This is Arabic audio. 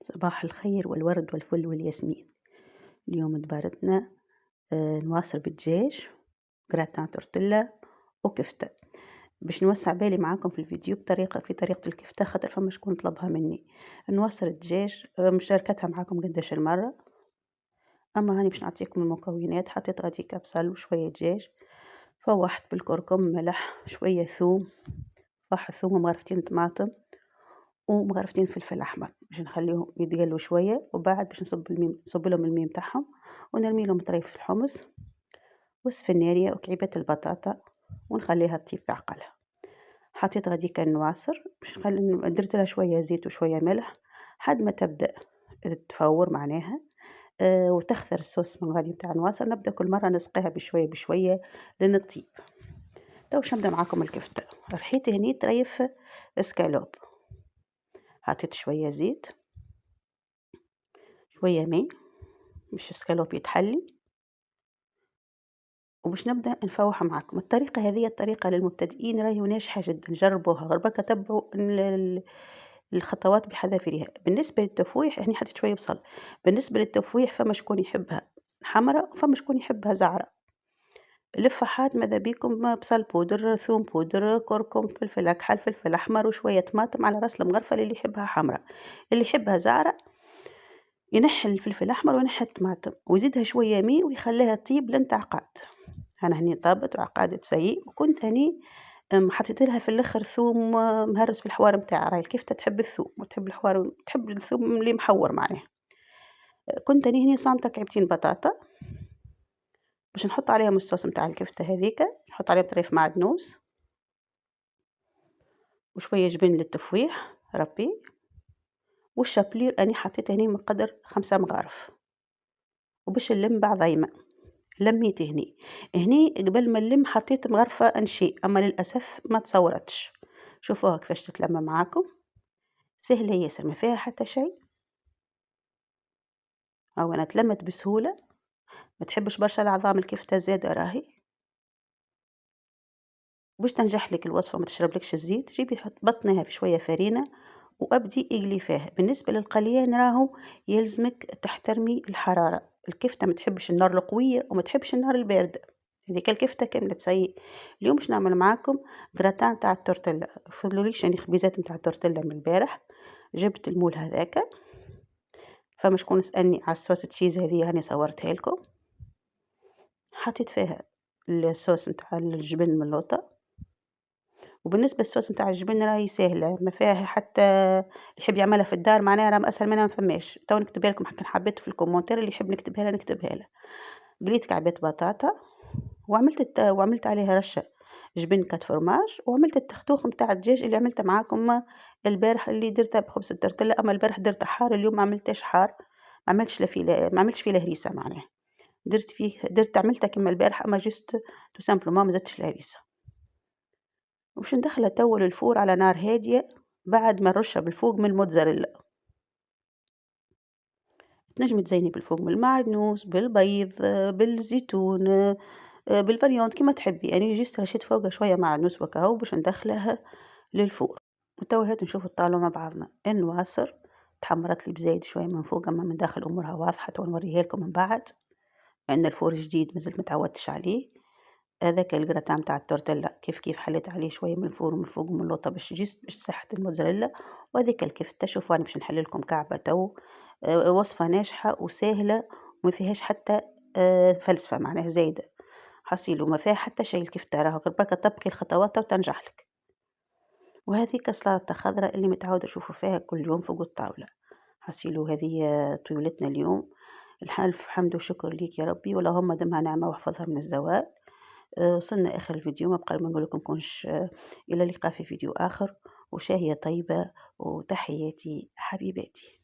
صباح الخير والورد والفل والياسمين. اليوم دبارتنا نواصل بالدجاج، جراتان تورتيلا وكفتة. باش نوسع بالي معاكم في الفيديو في طريقة الكفتة خاطر فما شكون طلبها مني. نوصل الدجاج مشاركتها معاكم قداش المرة، أما هاني باش نعطيكم المكونات. حطيت غاديكا بصل وشوية دجاج، فوحت بالكركم ملح شوية ثوم، فح ثوم ومغرفتين طماطم ومغرفتين فلفل أحمر باش نخليهم يتقلوا شوية، وبعد باش نصب لهم الماء متاعهم ونرمي لهم طريف الحمص والسفنارية وكعيبات البطاطا ونخليها تطيب في عقلها. حطيت غاديكا النواصر باش درت لها شوية زيت وشوية ملح حد ما تبدأ تفور معناها. وتخثر الصوص من غادي متاع النواصر، نبدأ كل مرة نسقيها بشوية بشوية لين تطيب. تو باش نبدأ معاكم الكفتة. رحيت هني طريف اسكالوب، حطيت شوية زيت شوية ماء باش السكالوب يتحلي، وباش نبدأ نفوح معاكم. الطريقة هذه الطريقة للمبتدئين راهي ناجحة جدا، جربوها غير بركا تبعوا الخطوات بحذافيرها. بالنسبة للتفويح هني حطيت شوية بصل. بالنسبة للتفويح فما شكون يحبها حمراء وفما شكون يحبها زعرة. الفحات ماذا بيكم بصل بودر، ثوم بودر، كركم، فلفل أكحل، فلفل أحمر وشوية طماطم على راس المغرفة اللي يحبها حمراء. اللي يحبها زعرة ينحي الفلفل الأحمر وينحي الطماطم ويزيدها شوية ماء ويخليها تطيب لين تعقد. أنا هني طابت وعقدت سيء، وكنت هني حطيت لها في الآخر ثوم مهرس في الحوار متاعها. راهي الكفتة تحب الثوم وتحب الحوار، تحب الثوم اللي محور معناها. كنت هني صامتة كعبتين بطاطا باش نحط عليهم الصوص متاع الكفتة هذيك، نحط عليهم طريف معدنوس وشوية جبن للتفويح ربي، والشابلير أني حطيت هني مقدر 5 مغارف. وباش نلم بعضيمة لميت هني قبل ما نلم حطيت مغرفة انشي، اما للاسف ما تصورتش. شوفوها كيفاش تتلم معاكم، سهلة ياسر ما فيها حتى شيء. او انا تلمت بسهولة. ما تحبش برشا العظام الكفتة زادة راهي. باش تنجح لك الوصفة ما تشربلكش الزيت، جيبي بطنيها في شوية فرينة وابدي اقلي فيها. بالنسبة للقليان راهو يلزمك تحترمي الحرارة. الكفتة ما تحبش النار القوية وما تحبش النار الباردة، هذيك الكفتة كاملة تسيء. اليوم باش نعمل معاكم غراتان تاع التورتيلا. فضلوليش يعني خبيزات نتاع التورتيلا من البارح، جبت المول هذاك. فما شكون سألني على الصوص تشيز هذه هاني صورتها لكم. حطيت فيها الصوص نتاع الجبن من اللوطة. وبالنسبة للصوص نتاع الجبن راهي سهلة ما فيها حتى، اللي يحب يعملها في الدار معناها راه اسهل منها ما فماش. تو نكتبها لكم حتى حبيت في الكومنتير، اللي يحب نكتبها له نكتبها له. قليت كعبات بطاطا وعملت عليها رشة جبن كات فرماج، وعملت التختوخ نتاع الدجاج اللي عملته معاكم البارح اللي درته بخبز الترتلة. اما البارح درته حار، اليوم ما عملتهش حار، ما عملتش فيه الهريسة معناها. عملته كما البارح اما جست تو سامبلومون ما زدتش الهريسة. وباش ندخلها تو للفور على نار هادية بعد ما نرشها بالفوق من الموتزاريلا. تنجمي تزيني بالفوق من المعدنوس، بالبيض، بالزيتون، بالفريونت كيما تحبي. يعني جست رشيت فوقها شوية معدنوس وكاهو باش ندخلها للفور. وتوا هات نشوفوا الطاولة مع بعضنا. النواصر تحمرت لي بزايد شوية من فوق، اما من داخل امورها واضحة. تو نوريها لكم من بعد، لان الفور جديد مازلت متعودتش عليه. هذاك الجراتان تاع التورتيلا كيف حليت عليه شويه من الفور ومن الفوق ومن اللوطه باش صحة الموزاريلا. وهذيك الكفتة شوفوا انا باش نحل لكم كعبة تو. وصفة ناجحة وسهلة وما فيهاش حتى فلسفة معناها زايدة. حصيل وما فيها حتى شيء الكفتة راهو غير بركة طبقي الخطوات تنجح لك. وهذيك سلطة خضراء اللي متعودة أشوفه فيها كل يوم فوق الطاولة. حصيلو هذه طيولتنا اليوم. الحلف حمد وشكر ليك يا ربي، اللهم دمها نعمة واحفظها من الزوال. وصلنا آخر الفيديو، ما بقى ما نقول لكم كونش إلى اللقاء في فيديو آخر، وشاهية طيبة وتحياتي حبيباتي.